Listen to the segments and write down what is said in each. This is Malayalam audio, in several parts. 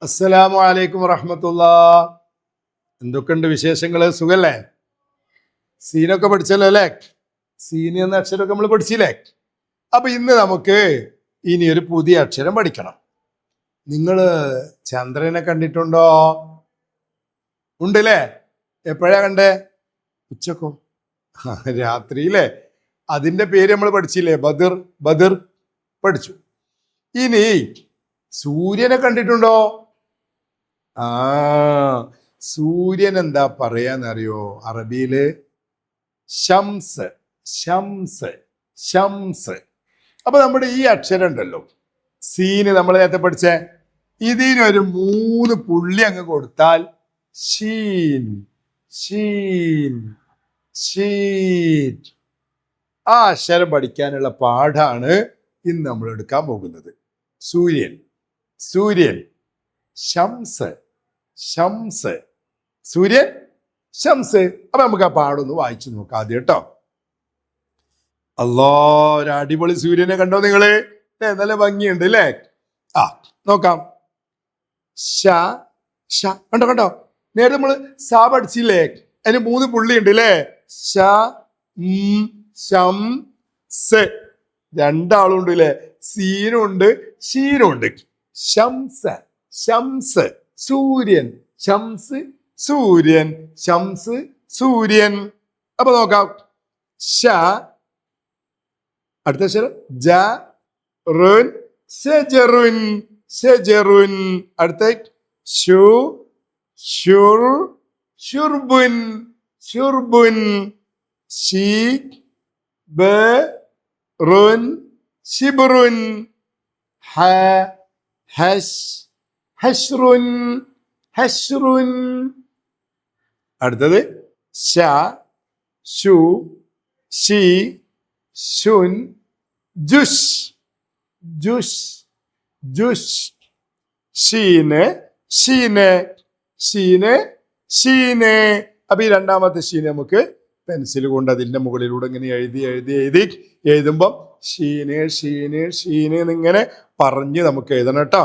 അസ്സലാമു അലൈക്കും വറഹ്മത്തുള്ളാ. എന്തൊക്കെയുണ്ട് വിശേഷങ്ങൾ? സുഖല്ലേ? സീനൊക്കെ പഠിച്ചല്ലോ അല്ലേ? സീനി എന്ന അക്ഷരമൊക്കെ നമ്മൾ പഠിച്ചില്ലേ? അപ്പൊ ഇന്ന് നമുക്ക് ഇനി ഒരു പുതിയ അക്ഷരം പഠിക്കണം. നിങ്ങൾ ചന്ദ്രനെ കണ്ടിട്ടുണ്ടോ? ഉണ്ടല്ലേ? എപ്പോഴാ കണ്ടേ? ഉച്ചക്കോ? രാത്രിയില്ലേ? അതിന്റെ പേര് നമ്മൾ പഠിച്ചില്ലേ? ബദർ. ബദർ പഠിച്ചു. ഇനി സൂര്യനെ കണ്ടിട്ടുണ്ടോ? ആ, സൂര്യൻ എന്താ പറയാന്നറിയോ അറബിയില്? ഷംസ്. ഷംസ്. ഷംസ്. അപ്പൊ നമ്മുടെ ഈ അക്ഷരം ഉണ്ടല്ലോ, സീന് നമ്മൾ നേരത്തെ പഠിച്ചേ, ഇതിനൊരു 3 പുള്ളി അങ്ങ് കൊടുത്താൽ ഷീൻ. ഷീൻ. ഷീൻ. ആ അക്ഷരം പഠിക്കാനുള്ള പാഠാണ് ഇന്ന് നമ്മൾ എടുക്കാൻ പോകുന്നത്. സൂര്യൻ. സൂര്യൻ. ഷംസ്. ഷംസ്. സൂര്യൻ. ഷംസ്. അപ്പൊ നമുക്ക് ആ പാടൊന്ന് വായിച്ചു നോക്കാം ആദ്യം കേട്ടോ. അല്ലാ, ഒരു അടിപൊളി സൂര്യനെ കണ്ടോ നിങ്ങള്? നല്ല ഭംഗിയുണ്ട് അല്ലേ? ആ, നോക്കാം. ഷ. ഷ. കണ്ടോ കണ്ടോ? നേരെ നമ്മള് സാ പഠിച്ചില്ലേ? അതിന് 3 പുള്ളി ഉണ്ട് അല്ലേ? ഷ, ഷം, സ്. 2 ആളും ഉണ്ട് അല്ലേ? സീനും ഉണ്ട്, ഷീനും ഉണ്ട്. ഷംസ്. ഷംസ്. സൂര്യൻ. ഷംസ്. സൂര്യൻ. ഷംസ്. സൂര്യൻ. അപ്പൊ നോക്കാം. ഷ. അടുത്ത അക്ഷരം ജ. റുൻ. ഷജറുൻ. ഷജറുൻ. അടുത്ത ഷു. ഷുർ. ഷുർബുൻ. ഷുർബുൻ. ഷി. ബ. റുൻ. ഷിബ്റുൻ. ഹ. ഹഷ്. ഹഷ്റുൻ. ഹഷ്റുൻ. അടുത്തത് ഷ. ഷു. ഷി. ഷുൻ. ജുഷ്. ജുഷ്. ജുഷ്. ഷീന്. ഷീന്. ഷീന്. ഷീന്. അപ്പൊ ഈ രണ്ടാമത്തെ ഷീന് നമുക്ക് പെൻസിൽ കൊണ്ട് അതിന്റെ മുകളിലൂടെ ഇങ്ങനെ എഴുതുമ്പോ ഷീന് ഷീന് ഷീന് എന്നിങ്ങനെ പറഞ്ഞ് നമുക്ക് എഴുതണം കേട്ടോ.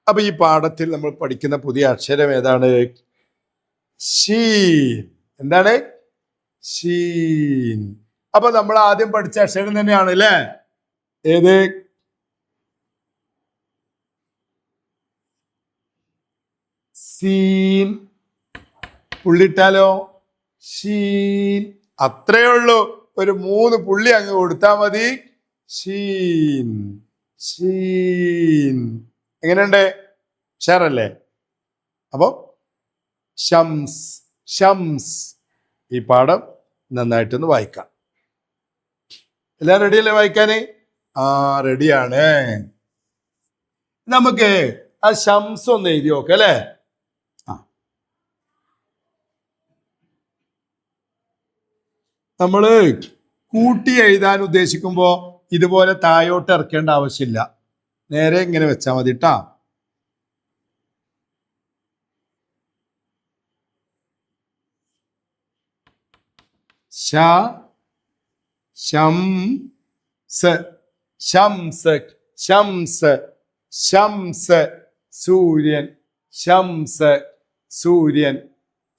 അപ്പൊ ഈ പാഠത്തിൽ നമ്മൾ പഠിക്കുന്ന പുതിയ അക്ഷരം ഏതാണ്? ഷീൻ. എന്താണ്? ഷീൻ. അപ്പൊ നമ്മൾ ആദ്യം പഠിച്ച അക്ഷരം തന്നെയാണ് അല്ലേ? ഏത്? സീൻ. പുള്ളിട്ടാലോ? ഷീൻ. അത്രേ ഉള്ളൂ. ഒരു 3 പുള്ളി അങ്ങ് കൊടുത്താൽ മതി. ഷീൻ. ഷീൻ. എങ്ങനെയുണ്ട്? ഷാറല്ലേ? അപ്പൊ ഷംസ്. ഷംസ്. ഈ പാഠം നന്നായിട്ടൊന്ന് വായിക്കാം. എല്ലാരും റെഡിയല്ലേ വായിക്കാന്? ആ, റെഡിയാണ്. നമുക്ക് ആ ഷംസ് ഒന്ന് എഴുതി നോക്കാം അല്ലേ? നമ്മള് കൂട്ടി എഴുതാൻ ഉദ്ദേശിക്കുമ്പോ ഇതുപോലെ താഴോട്ട് ഇറക്കേണ്ട ആവശ്യമില്ല. നേരെ ഇങ്ങനെ വെച്ചാൽ മതി ട്ടാ. ഷ. ഷം. സ്. ഷംസ്. ഷംസ്. ഷംസ്. സൂര്യൻ. ഷംസ്. സൂര്യൻ.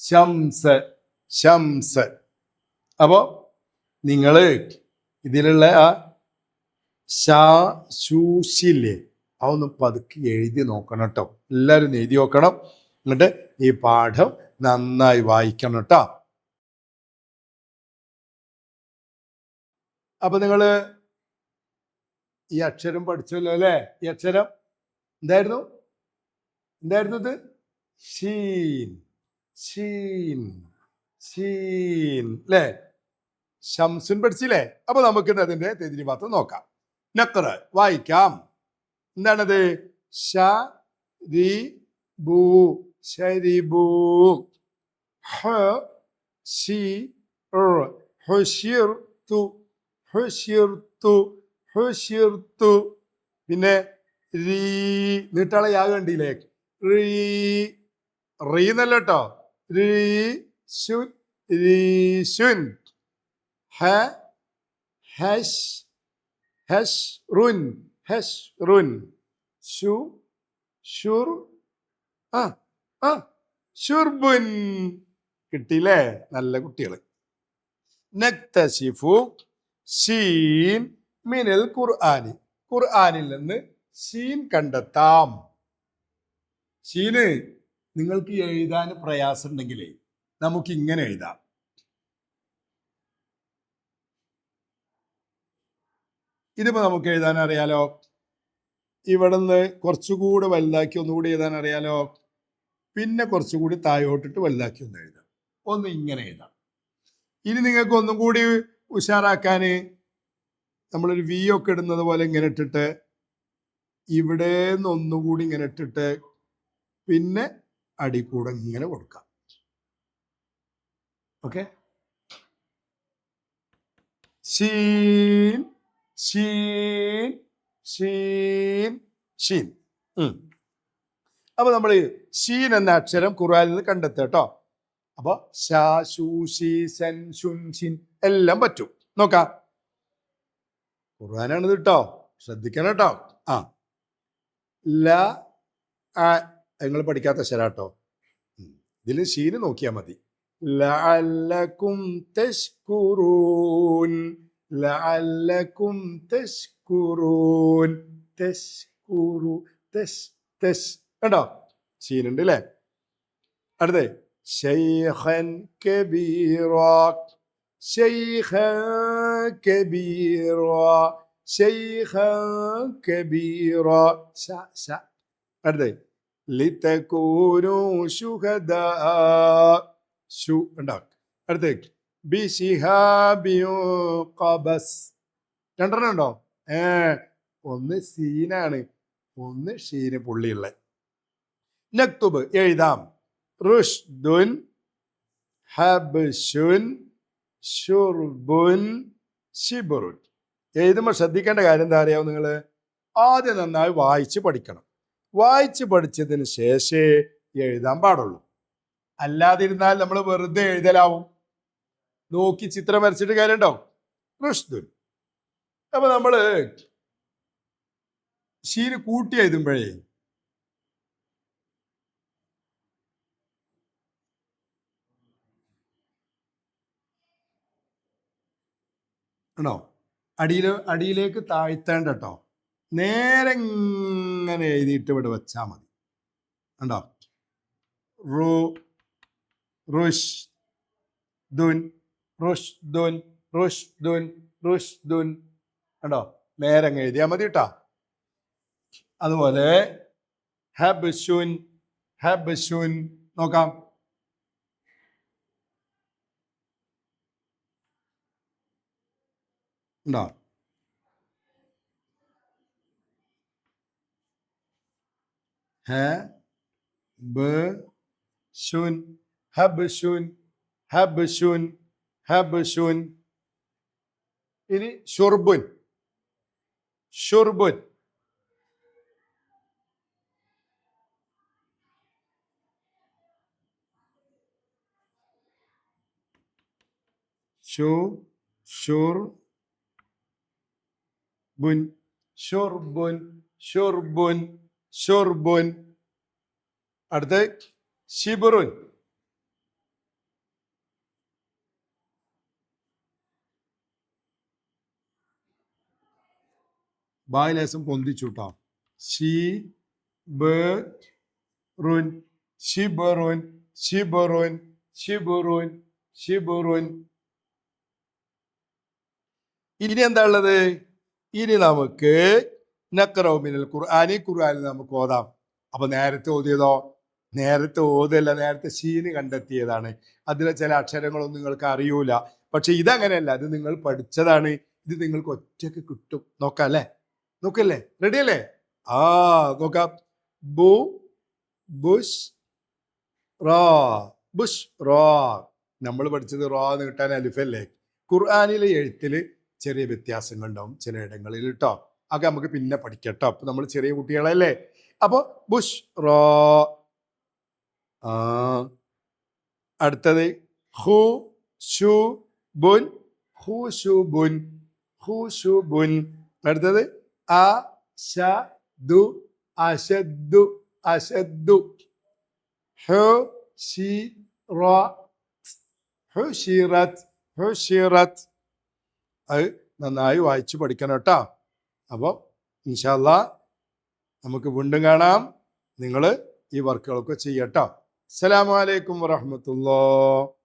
ഷംസ്. ഷംസ്. അപ്പോ നിങ്ങള് ഇതിലുള്ള ആ ഷാ ശൂഷില്ലേ, അതൊന്ന് പതുക്കി എഴുതി നോക്കണം കേട്ടോ. എല്ലാവരും എഴുതി നോക്കണം. എന്നിട്ട് ഈ പാഠം നന്നായി വായിക്കണം കേട്ടോ. അപ്പൊ നിങ്ങള് ഈ അക്ഷരം പഠിച്ചല്ലോ അല്ലേ? ഈ അക്ഷരം എന്തായിരുന്നു? എന്തായിരുന്നു ഇത്? ഷീൻ. ഷീൻ. ഷീൻ അല്ലേ? ഷംസുൻ പഠിച്ചില്ലേ? അപ്പൊ നമുക്ക് അതിന്റെ തെതിരി മാത്രം നോക്കാം. നഖറ് വായിക്കാം. എന്താണത്? ഷ. രി. ബു. ശരിബു. ഹ. ഷി. ഹുഷിർതു. ഹുഷിർതു. ഹുഷിർതു. പിന്നെ രീ. നീട്ടാളെ യാ കണ്ടില്ലേ? റീ. റീ എന്നല്ല കേട്ടോ. രീ. ശുൻ. രീശുൻ. ഹ. ഹഷ്. ഹഷ്റുൻ. ഹഷ്റുൻ. ഷു. ഷുർ. ആ ആ ഷുർബുൻ. കിട്ടിയില്ലേ? നല്ല കുട്ടികൾ. നക്തശിഫു ഷീൻ മിനൽ ഖുർആനി. ഖുർആനിൽ നിന്ന് ഷീൻ കണ്ടെത്താം. ഷീന് നിങ്ങൾക്ക് എഴുതാൻ പ്രയാസം ഉണ്ടെങ്കിലേ നമുക്ക് ഇങ്ങനെ എഴുതാം. ഇതിപ്പോ നമുക്ക് എഴുതാൻ അറിയാലോ. ഇവിടുന്ന് കുറച്ചുകൂടി വലുതാക്കി ഒന്നുകൂടി എഴുതാൻ അറിയാലോ. പിന്നെ കുറച്ചുകൂടി താഴോട്ടിട്ട് വലുതാക്കി ഒന്ന് എഴുതാം. ഒന്ന് ഇങ്ങനെ എഴുതാം. ഇനി നിങ്ങൾക്ക് ഒന്നും കൂടി ഉഷാറാക്കാൻ നമ്മളൊരു വി ഒക്കെ ഇടുന്നത് പോലെ ഇങ്ങനെ ഇട്ടിട്ട് ഇവിടെ നിന്ന് ഒന്നുകൂടി ഇങ്ങനെ ഇട്ടിട്ട് പിന്നെ അടി കൂടെ ഇങ്ങനെ കൊടുക്കാം. ഓക്കെ. ഷീൻ ഷീൻ ഷീൻ ഷീൻ. അപ്പൊ നമ്മൾ ഷീൻ എന്ന അക്ഷരം ഖുർആനിൽ നിന്ന് കണ്ടെത്തുക കേട്ടോ. അപ്പൊ ഷാ ഷൂ ഷീ സെൻ ഷുൻ ഷിൻ എല്ലാം പറ്റും. നോക്കാം. ഖുർആനാണ് ഇത് കേട്ടോ, ശ്രദ്ധിക്കണം കേട്ടോ. ആ ല നിങ്ങൾ പഠിക്കാത്ത അക്ഷരാട്ടോ. ഇതിൽ ഷീന് നോക്കിയാൽ മതി. ലഅല്ലകും തശ്കുറൂൻ, ലഅല്ലകും തശ്കുറൂൻ, തശ്കുറു തശ് തശ്. കണ്ടോ? ഷീനുണ്ട് അല്ലേ? അടുത്തേ ശൈഖൻ കബീറ, ശൈഖൻ കബീറ, ശൈഖൻ കബീറ. ശ ശ. അടുത്തേ ലിതകൂനു ശുഹദാ, ശു. കണ്ടോ? അടുത്തേ ബിശിഹാബിയു ഖബസ്. രണ്ടെണ്ണം ഉണ്ടോ? ഒന്ന് സീനാണ്, ഒന്ന് ഷീന് പുള്ളിയുള്ള. നക്തുബ് എഴുതാം. റുഷ്ദുൻ ഹബ്ശുൻ ഷുർബുൻ ശിബറുൻ. എഴുതുമ്പോൾ ശ്രദ്ധിക്കേണ്ട കാര്യം എന്താ അറിയാവും നിങ്ങൾ? ആദ്യം നന്നായി വായിച്ച് പഠിക്കണം. വായിച്ച് പഠിച്ചതിന് ശേഷമേ എഴുതാൻ പാടുള്ളൂ. അല്ലാതിരുന്നാൽ നമ്മൾ വെറുതെ എഴുതലാവും. നോക്കി ചിത്രം വരച്ചിട്ട് കാര്യമുണ്ടോ? റുഷ്ദുൻ. അപ്പൊ നമ്മള് ഷീന് കൂട്ടി എഴുതുമ്പോഴേ ആണോ അടിയിലേക്ക് താഴ്ത്തേണ്ട കേട്ടോ. നേരെ ഇങ്ങനെ എഴുതിയിട്ട് ഇവിടെ വെച്ചാൽ മതി. കണ്ടോ? റു റുഷ് ദുൻ റുഷ് ദുൻ റുഷ് ദുൻ റുഷ് ദുൻ. കണ്ടോ? നേരെ അങ്ങ് എഴുതിയാൽ മതി കേട്ടോ. അതുപോലെ ഹബ്ശുൻ ഹബ്ശുൻ. നോക്കാം. ഉണ്ടോ? ഹബ്ശുൻ ഹബ്ശുൻ ഹബ്ശുൻ ഹബ്ശുൻ. ഇനി ഷുർബുൻ ഷുർബുൻ. ഷുർബുൻ ഷുർബുൻ ഷുർബുൻ ഷുർബുൻ. അടുത്ത് ശിബറുൻ. ബായിലേസം പൊന്തിച്ചുട്ടോ. ഷിബറുൻ ഷിബറുൻ ഷിബറുൻ ഷിബറുൻ ഷിബറുൻ. ഇനി എന്താ ഉള്ളത്? ഇനി നമുക്ക് നഖ്റഉ മിനൽ ഖുർആനി, ഖുർആനിൽ നമുക്ക് ഓതാം. അപ്പൊ നേരത്തെ ഓതിയതോ? നേരത്തെ ഓതല്ല, നേരത്തെ ഷീന് കണ്ടെത്തിയതാണ്. അതിലെ ചില അക്ഷരങ്ങളൊന്നും നിങ്ങൾക്ക് അറിയൂല. പക്ഷെ ഇതങ്ങനെയല്ല, ഇത് നിങ്ങൾ പഠിച്ചതാണ്. ഇത് നിങ്ങൾക്ക് ഒറ്റക്ക് കിട്ടും. നോക്കാം അല്ലേ? നോക്കല്ലേ? റെഡി അല്ലേ? ആ നോക്കാം. ബു ബുഷ് റാ ബുഷ് റാ. നമ്മൾ പഠിച്ചത് റാ എന്ന് കിട്ടാൻ അലിഫല്ലേ. ഖുർആനിലെ എഴുത്തില് ചെറിയ വ്യത്യാസങ്ങൾ ഉണ്ടാവും ചില ഇടങ്ങളിൽ കേട്ടോ. അതൊക്കെ നമുക്ക് പിന്നെ പഠിക്കട്ടോ. അപ്പൊ നമ്മൾ ചെറിയ കുട്ടികളല്ലേ. അപ്പൊ ബുഷ് റോ. അടുത്തത് ഹു ഷു ബുൻ ഹു ഷു ബുൻ ഹു ഷു ബുൻ. അടുത്തത് അ ഷ ദു അശദ്ദു അശദ്ദു. ഹു ഷി റ ഹുഷിറത്ത് ഹുഷിറത്ത്. അത് നന്നായി വായിച്ച് പഠിക്കണം കേട്ടോ. അപ്പോൾ ഇൻഷാ അല്ലാഹ് നമുക്ക് വീണ്ടും കാണാം. നിങ്ങൾ ഈ വർക്കുകളൊക്കെ ചെയ്യട്ടോ. അസ്സലാമു അലൈക്കും വറഹ്മത്തുള്ളാഹി.